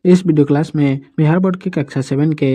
इस video class में Bihar board की कक्षा 7 के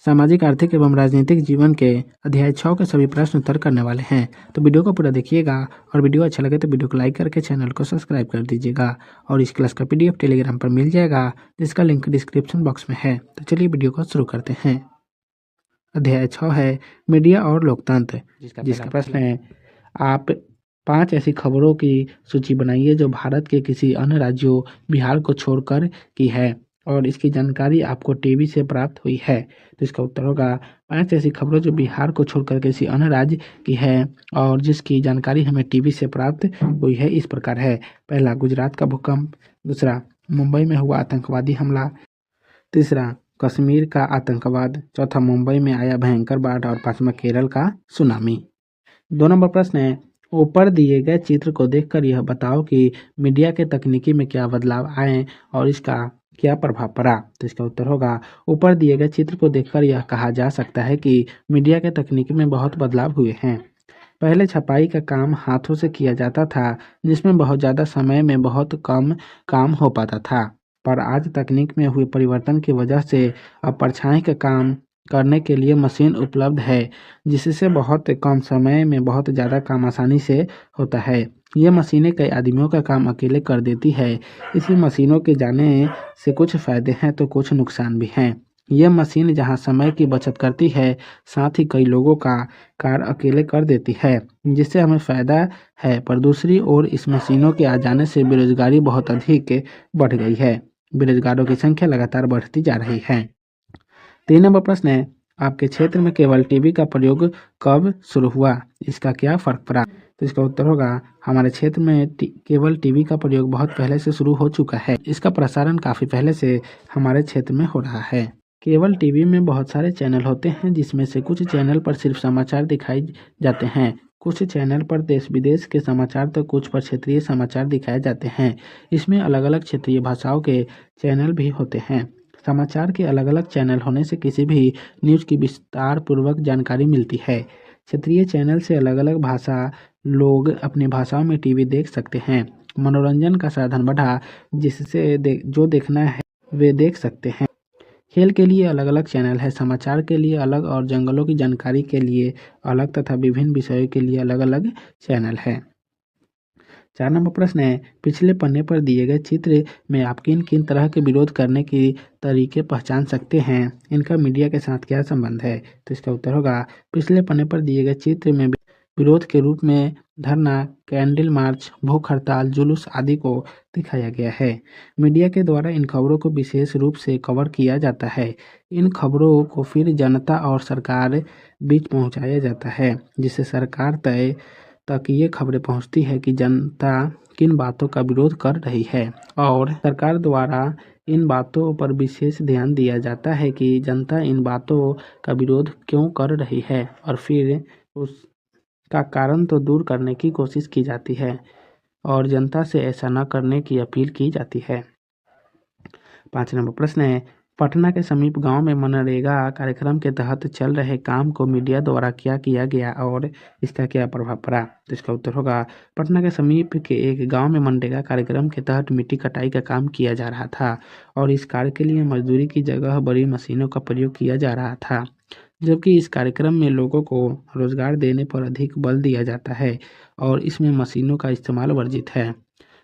सामाजिक आर्थिक एवं राजनीतिक जीवन के अध्याय 6 के सभी प्रश्न उत्तर करने वाले हैं। तो वीडियो को पूरा देखिएगा और वीडियो अच्छा लगे तो वीडियो को लाइक करके चैनल को सब्सक्राइब कर दीजिएगा। और इस क्लास का पीडीएफ टेलीग्राम पर मिल जाएगा, जिसका लिंक डिस्क्रिप्शन बॉक्स में है। तो चलिए वीडियो को शुरू करते हैं। अध्याय 6 है मीडिया और लोकतंत्र, जिसका प्रश्न है आप 5 ऐसी खबरों की सूची बनाइए जो भारत के किसी अन्य राज्यों बिहार को छोड़कर की है और इसकी जानकारी आपको टीवी से प्राप्त हुई है। तो इसका उत्तर होगा 5 ऐसी खबरों जो बिहार को छोड़कर किसी अन्य राज्य की है और जिसकी जानकारी हमें टीवी से प्राप्त हुई है इस प्रकार है। पहला, गुजरात का भूकंप। दूसरा, मुंबई में हुआ आतंकवादी हमला। तीसरा, कश्मीर का आतंकवाद। चौथा, मुंबई में आया भयंकर बाढ़। और पांचवा, केरल का सुनामी। 2 नंबर प्रश्न है, ऊपर दिए गए चित्र को देखकर यह बताओ कि मीडिया के तकनीकी में क्या बदलाव आए और इसका क्या प्रभाव पड़ा। तो इसका उत्तर होगा ऊपर दिए गए चित्र को देखकर यह कहा जा सकता है कि मीडिया के तकनीकी में बहुत बदलाव हुए हैं। पहले छपाई का काम हाथों से किया जाता था, जिसमें बहुत ज़्यादा समय में बहुत कम काम हो पाता था। पर आज तकनीक में हुए परिवर्तन की वजह से अब परछाई का काम करने के लिए मशीन उपलब्ध है, जिससे बहुत कम समय में बहुत ज़्यादा काम आसानी से होता है। ये मशीनें कई आदमियों का काम अकेले कर देती है। इसी मशीनों के जाने से कुछ फ़ायदे हैं तो कुछ नुकसान भी हैं। यह मशीन जहां समय की बचत करती है, साथ ही कई लोगों का कार्य अकेले कर देती है, जिससे हमें फ़ायदा है। पर दूसरी ओर इस मशीनों के आ जाने से बेरोजगारी बहुत अधिक बढ़ गई है। बेरोजगारों की संख्या लगातार बढ़ती जा रही है। 3 नंबर प्रश्न है, आपके क्षेत्र में केबल टीवी का प्रयोग कब शुरू हुआ, इसका क्या फर्क पड़ा। तो इसका उत्तर होगा हमारे क्षेत्र में केबल टीवी का प्रयोग बहुत पहले से शुरू हो चुका है। इसका प्रसारण काफ़ी पहले से हमारे क्षेत्र में हो रहा है। केबल टीवी में बहुत सारे चैनल होते हैं, जिसमें से कुछ चैनल पर सिर्फ समाचार दिखाई जाते हैं, कुछ चैनल पर देश विदेश के समाचार तो कुछ पर क्षेत्रीय समाचार दिखाए जाते हैं। इसमें अलग अलग क्षेत्रीय भाषाओं के चैनल भी होते हैं। समाचार के अलग अलग चैनल होने से किसी भी न्यूज़ की विस्तार पूर्वक जानकारी मिलती है। क्षेत्रीय चैनल से अलग अलग भाषा लोग अपनी भाषाओं में टीवी देख सकते हैं। मनोरंजन का साधन बढ़ा, जिससे जो देखना है वे देख सकते हैं। खेल के लिए अलग अलग चैनल है, समाचार के लिए अलग और जंगलों की जानकारी के लिए अलग तथा विभिन्न विषयों के लिए अलग अलग चैनल है। 4 नंबर प्रश्न है, पिछले पन्ने पर दिए गए चित्र में आप किन किन तरह के विरोध करने की तरीके पहचान सकते हैं, इनका मीडिया के साथ क्या संबंध है। तो इसका उत्तर होगा पिछले पन्ने पर दिए गए चित्र में विरोध के रूप में धरना, कैंडल मार्च, भूख हड़ताल, जुलूस आदि को दिखाया गया है। मीडिया के द्वारा इन खबरों को विशेष रूप से कवर किया जाता है। इन खबरों को फिर जनता और सरकार बीच पहुंचाया जाता है, जिससे सरकार तय तक ये खबरें पहुंचती है कि जनता किन बातों का विरोध कर रही है और सरकार द्वारा इन बातों पर विशेष ध्यान दिया जाता है कि जनता इन बातों का विरोध क्यों कर रही है और फिर उसका कारण तो दूर करने की कोशिश की जाती है और जनता से ऐसा न करने की अपील की जाती है। 5 नंबर प्रश्न है, पटना के समीप गांव में मनरेगा कार्यक्रम के तहत चल रहे काम को मीडिया द्वारा क्या किया गया और इसका क्या प्रभाव पड़ा। तो इसका उत्तर होगा पटना के समीप के एक गांव में मनरेगा कार्यक्रम के तहत मिट्टी कटाई का काम किया जा रहा था और इस कार्य के लिए मजदूरी की जगह बड़ी मशीनों का प्रयोग किया जा रहा था। जबकि इस कार्यक्रम में लोगों को रोजगार देने पर अधिक बल दिया जाता है और इसमें मशीनों का इस्तेमाल वर्जित है।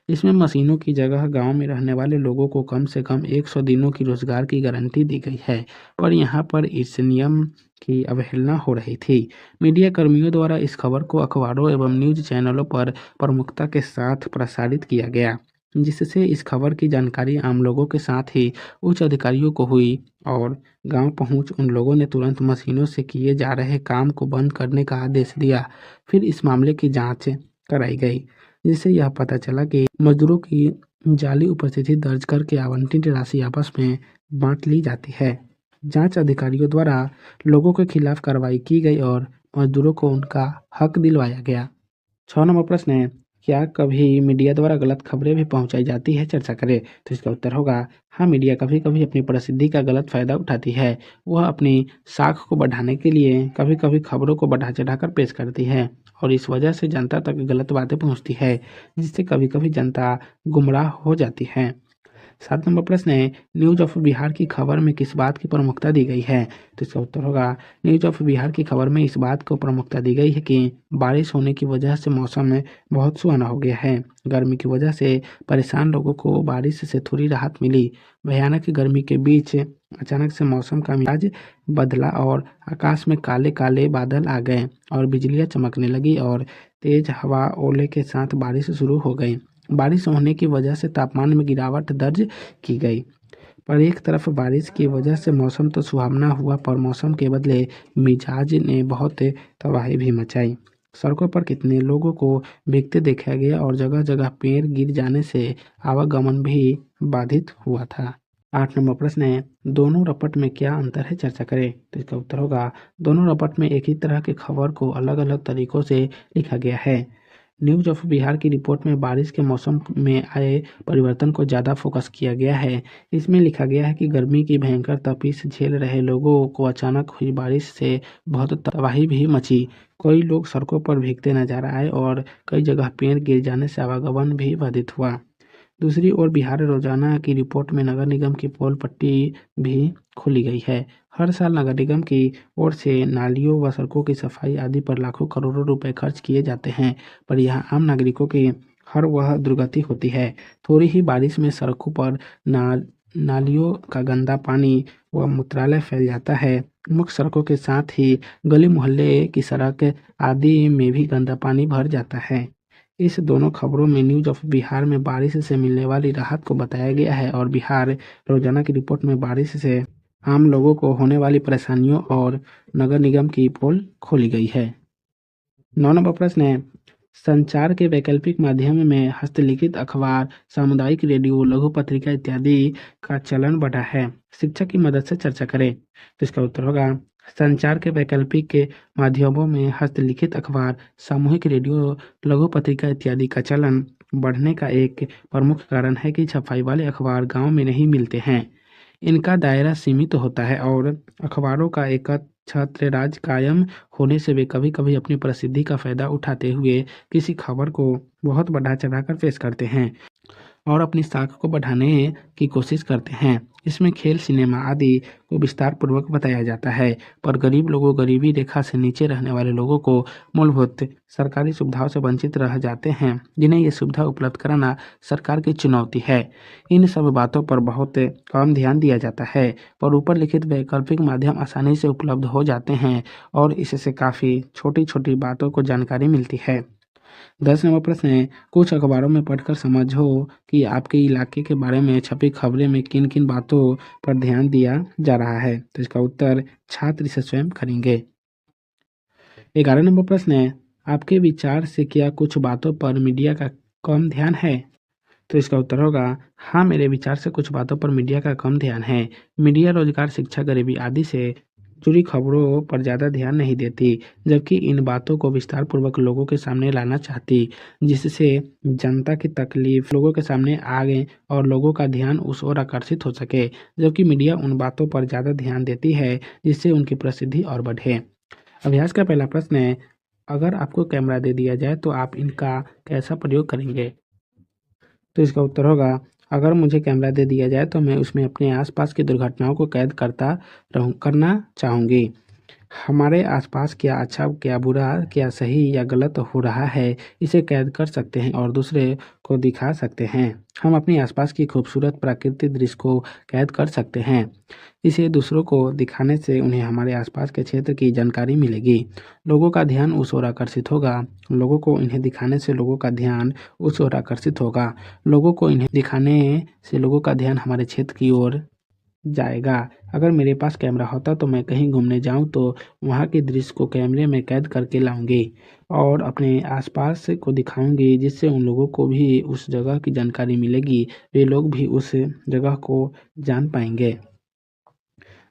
इसमें मशीनों की जगह गांव में रहने वाले लोगों को कम से कम 100 दिनों की रोजगार की गारंटी दी गई है, पर यहाँ पर इस नियम की अवहेलना हो रही थी। मीडिया कर्मियों द्वारा इस खबर को अखबारों एवं न्यूज चैनलों पर प्रमुखता के साथ प्रसारित किया गया, जिससे इस खबर की जानकारी आम लोगों के साथ ही उच्च अधिकारियों को हुई और गांव पहुंच उन लोगों ने तुरंत मशीनों से किए जा रहे काम को बंद करने का आदेश दिया। फिर इस मामले की जांच कराई गई, जिससे यह पता चला कि मजदूरों की जाली उपस्थिति दर्ज करके आवंटित राशि आपस में बांट ली जाती है। जांच अधिकारियों द्वारा लोगों के खिलाफ कार्रवाई की गई और मजदूरों को उनका हक दिलवाया गया। 6 नंबर प्रश्न है, क्या कभी मीडिया द्वारा गलत खबरें भी पहुंचाई जाती है, चर्चा करें। तो इसका उत्तर होगा हाँ, मीडिया कभी कभी अपनी प्रसिद्धि का गलत फायदा उठाती है। वह अपनी साख को बढ़ाने के लिए कभी कभी खबरों को बढ़ा चढ़ाकर पेश करती है और इस वजह से जनता तक गलत बातें पहुंचती है, जिससे कभी कभी जनता गुमराह हो जाती है। 7 नंबर प्रश्न है, न्यूज ऑफ बिहार की खबर में किस बात की प्रमुखता दी गई है? तो इसका उत्तर होगा, न्यूज ऑफ बिहार की खबर में इस बात को प्रमुखता दी गई है कि बारिश होने की वजह से मौसम में बहुत सुहाना हो गया है। गर्मी की वजह से परेशान लोगों को बारिश से थोड़ी राहत मिली। भयानक गर्मी के बीच अचानक से मौसम का मिजाज बदला और आकाश में काले काले बादल आ गए और बिजलियां चमकने लगी और तेज हवा ओले के साथ बारिश शुरू हो गई। बारिश होने की वजह से तापमान में गिरावट दर्ज की गई। पर एक तरफ बारिश की वजह से मौसम तो सुहावना हुआ, पर मौसम के बदले मिजाज ने बहुत तबाही भी मचाई। सड़कों पर कितने लोगों को भीगते देखा गया और जगह जगह पेड़ गिर जाने से आवागमन भी बाधित हुआ था। 8 नंबर प्रश्न है, दोनों रपट में क्या अंतर है, चर्चा करें। तो इसका उत्तर होगा, दोनों रपट में एक ही तरह की खबर को अलग अलग तरीकों से लिखा गया है। न्यूज ऑफ बिहार की रिपोर्ट में बारिश के मौसम में आए परिवर्तन को ज़्यादा फोकस किया गया है। इसमें लिखा गया है कि गर्मी की भयंकर तपिश झेल रहे लोगों को अचानक हुई बारिश से बहुत तबाही भी मची। कई लोग सड़कों पर भीगते नजर आए और कई जगह पेड़ गिर जाने से आवागमन भी बाधित हुआ। दूसरी ओर बिहार रोजाना की रिपोर्ट में नगर निगम की पोल पट्टी भी खोली गई है। हर साल नगर निगम की ओर से नालियों व सड़कों की सफाई आदि पर लाखों करोड़ों रुपए खर्च किए जाते हैं, पर यहाँ आम नागरिकों की हर वह दुर्गति होती है। थोड़ी ही बारिश में सड़कों पर नालियों का गंदा पानी व मूत्रालय फैल जाता है। मुख्य सड़कों के साथ ही गली मोहल्ले की सड़क आदि में भी गंदा पानी भर जाता है। इस दोनों खबरों में न्यूज ऑफ बिहार में बारिश से मिलने वाली राहत को बताया गया है और बिहार रोजाना की रिपोर्ट में बारिश से आम लोगों को होने वाली परेशानियों और नगर निगम की पोल खोली गई है। 9 नंबर प्रश्न है, संचार के वैकल्पिक माध्यम में हस्तलिखित अखबार, सामुदायिक रेडियो, लघु पत्रिका इत्यादि का चलन बढ़ा है। शिक्षक की मदद से चर्चा करें। तो इसका उत्तर होगा, संचार के वैकल्पिक के माध्यमों में हस्तलिखित अखबार, सामूहिक रेडियो, लघु पत्रिका इत्यादि का चलन बढ़ने का एक प्रमुख कारण है कि छपाई वाले अखबार गांव में नहीं मिलते हैं। इनका दायरा सीमित होता है और अखबारों का एक छत्र राज कायम होने से वे कभी कभी अपनी प्रसिद्धि का फायदा उठाते हुए किसी खबर को बहुत बढ़ा चढ़ाकर पेश करते हैं और अपनी साख को बढ़ाने की कोशिश करते हैं। इसमें खेल, सिनेमा आदि को विस्तार पूर्वक बताया जाता है, पर गरीब लोगों, गरीबी रेखा से नीचे रहने वाले लोगों को मूलभूत सरकारी सुविधाओं से वंचित रह जाते हैं, जिन्हें ये सुविधा उपलब्ध कराना सरकार की चुनौती है। इन सब बातों पर बहुत कम ध्यान दिया जाता है, पर ऊपर लिखित वैकल्पिक माध्यम आसानी से उपलब्ध हो जाते हैं और इससे काफ़ी छोटी छोटी बातों को जानकारी मिलती है। 10 नंबर प्रश्न है, कुछ अखबारों में पढ़कर समझो कि आपके इलाके के बारे में छपी खबरें में किन किन बातों पर ध्यान दिया जा रहा है। तो इसका उत्तर छात्र इसे स्वयं करेंगे। 11 नंबर प्रश्न है, आपके विचार से क्या कुछ बातों पर मीडिया का कम ध्यान है? तो इसका उत्तर होगा, हाँ, मेरे विचार से कुछ बातों पर मीडिया का कम ध्यान है। मीडिया रोजगार, शिक्षा, गरीबी आदि से जुड़ी खबरों पर ज़्यादा ध्यान नहीं देती, जबकि इन बातों को विस्तार पूर्वक लोगों के सामने लाना चाहती, जिससे जनता की तकलीफ लोगों के सामने आ गए और लोगों का ध्यान उस ओर आकर्षित हो सके। जबकि मीडिया उन बातों पर ज़्यादा ध्यान देती है जिससे उनकी प्रसिद्धि और बढ़े। अभ्यास का पहला प्रश्न है, अगर आपको कैमरा दे दिया जाए तो आप इनका कैसा प्रयोग करेंगे? तो इसका उत्तर होगा, अगर मुझे कैमरा दे दिया जाए तो मैं उसमें अपने आसपास की दुर्घटनाओं को कैद करना चाहूँगी। हमारे आसपास क्या अच्छा, क्या बुरा, क्या सही या गलत हो रहा है, इसे कैद कर सकते हैं और दूसरे को दिखा सकते हैं। हम अपने आसपास की खूबसूरत प्राकृतिक दृश्य को कैद कर सकते हैं। इसे दूसरों को दिखाने से उन्हें हमारे आसपास के क्षेत्र की जानकारी मिलेगी। लोगों का ध्यान उस ओर आकर्षित होगा। लोगों को इन्हें दिखाने से लोगों का ध्यान उस ओर आकर्षित होगा। लोगों को इन्हें दिखाने से लोगों का ध्यान हमारे क्षेत्र की ओर जाएगा। अगर मेरे पास कैमरा होता तो मैं कहीं घूमने जाऊं तो वहां के दृश्य को कैमरे में कैद करके लाऊंगी और अपने आसपास को दिखाऊंगी, जिससे उन लोगों को भी उस जगह की जानकारी मिलेगी। वे लोग भी उस जगह को जान पाएंगे।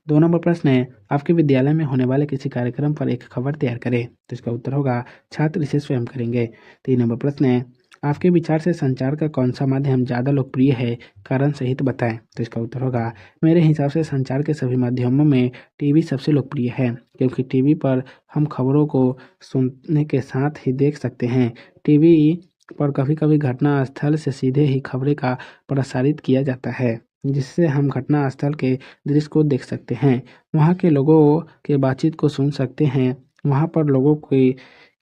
2 नंबर प्रश्न है, आपके विद्यालय में होने वाले किसी कार्यक्रम पर एक खबर तैयार करें। तो इसका उत्तर होगा, छात्र इसे स्वयं करेंगे। 3 नंबर प्रश्न है, आपके विचार से संचार का कौन सा माध्यम ज़्यादा लोकप्रिय है, कारण सहित बताएं। तो इसका उत्तर होगा, मेरे हिसाब से संचार के सभी माध्यमों में टीवी सबसे लोकप्रिय है, क्योंकि टीवी पर हम खबरों को सुनने के साथ ही देख सकते हैं। टीवी पर कभी कभी घटना स्थल से सीधे ही खबरें का प्रसारित किया जाता है, जिससे हम घटना स्थल के दृश्य को देख सकते हैं, वहाँ के लोगों के बातचीत को सुन सकते हैं, वहाँ पर लोगों को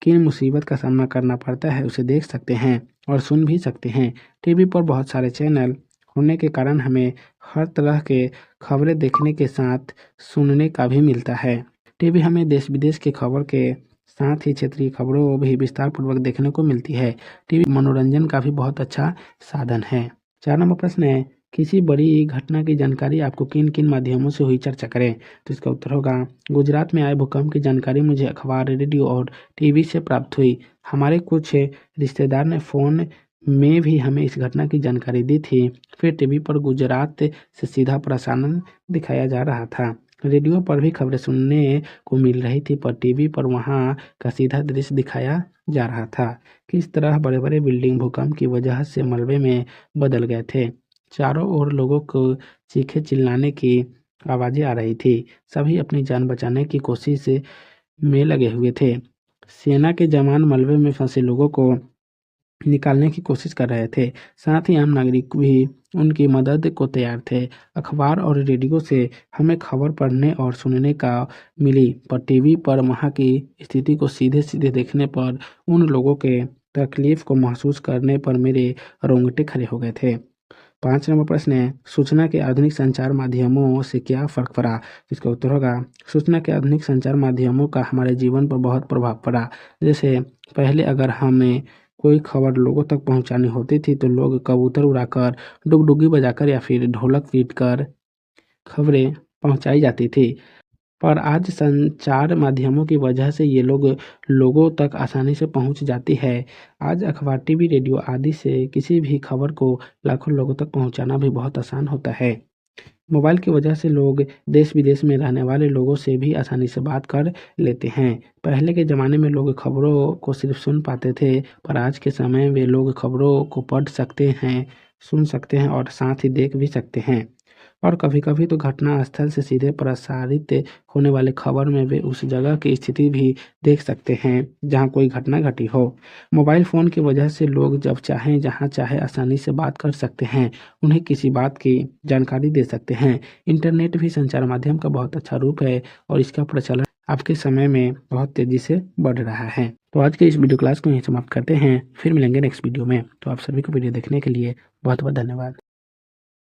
किन मुसीबत का सामना करना पड़ता है उसे देख सकते हैं और सुन भी सकते हैं। टीवी पर बहुत सारे चैनल होने के कारण हमें हर तरह के खबरें देखने के साथ सुनने का भी मिलता है। टीवी हमें देश विदेश की खबर के साथ ही क्षेत्रीय खबरों भी विस्तार पूर्वक देखने को मिलती है। टीवी मनोरंजन का भी बहुत अच्छा साधन है। 4 नंबर प्रश्न है, किसी बड़ी घटना की जानकारी आपको किन किन माध्यमों से हुई, चर्चा करें। तो इसका उत्तर होगा, गुजरात में आए भूकंप की जानकारी मुझे अखबार, रेडियो और टीवी से प्राप्त हुई। हमारे कुछ रिश्तेदार ने फ़ोन में भी हमें इस घटना की जानकारी दी थी। फिर टीवी पर गुजरात से सीधा प्रसारण दिखाया जा रहा था। रेडियो पर भी खबरें सुनने को मिल रही थी, पर टीवी पर वहाँ का सीधा दृश्य दिखाया जा रहा था। किस तरह बड़े बड़े बिल्डिंग भूकंप की वजह से मलबे में बदल गए थे। चारों ओर लोगों को चीखे चिल्लाने की आवाज़ें आ रही थी। सभी अपनी जान बचाने की कोशिश में लगे हुए थे। सेना के जवान मलबे में फंसे लोगों को निकालने की कोशिश कर रहे थे। साथ ही आम नागरिक भी उनकी मदद को तैयार थे। अखबार और रेडियो से हमें खबर पढ़ने और सुनने का मिली, पर टीवी पर वहाँ की स्थिति को सीधे सीधे देखने पर, उन लोगों के तकलीफ को महसूस करने पर मेरे रोंगटे खड़े हो गए थे। 5 नंबर प्रश्न है, सूचना के आधुनिक संचार माध्यमों से क्या फ़र्क पड़ा। इसका उत्तर होगा, सूचना के आधुनिक संचार माध्यमों का हमारे जीवन पर बहुत प्रभाव पड़ा। जैसे पहले अगर हमें कोई खबर लोगों तक पहुंचानी होती थी तो लोग कबूतर उड़ाकर, डुगडुगी बजाकर या फिर ढोलक पीटकर खबरें पहुंचाई जाती थी। पर आज संचार माध्यमों की वजह से ये लोगों तक आसानी से पहुंच जाती है। आज अखबार, टीवी, रेडियो आदि से किसी भी खबर को लाखों लोगों तक पहुंचाना भी बहुत आसान होता है। मोबाइल की वजह से लोग देश विदेश में रहने वाले लोगों से भी आसानी से बात कर लेते हैं। पहले के ज़माने में लोग खबरों को सिर्फ सुन पाते थे, पर आज के समय में लोग खबरों को पढ़ सकते हैं, सुन सकते हैं और साथ ही देख भी सकते हैं। और कभी-कभी तो घटना स्थल से सीधे प्रसारित होने वाले खबर में वे उस जगह की स्थिति भी देख सकते हैं जहां कोई घटना घटी हो। मोबाइल फ़ोन की वजह से लोग जब चाहें जहां चाहे आसानी से बात कर सकते हैं, उन्हें किसी बात की जानकारी दे सकते हैं। इंटरनेट भी संचार माध्यम का बहुत अच्छा रूप है और इसका प्रचलन आपके समय में बहुत तेज़ी से बढ़ रहा है। तो आज के इस वीडियो क्लास को यहीं समाप्त करते हैं। फिर मिलेंगे नेक्स्ट वीडियो में। तो आप सभी को वीडियो देखने के लिए बहुत बहुत धन्यवाद।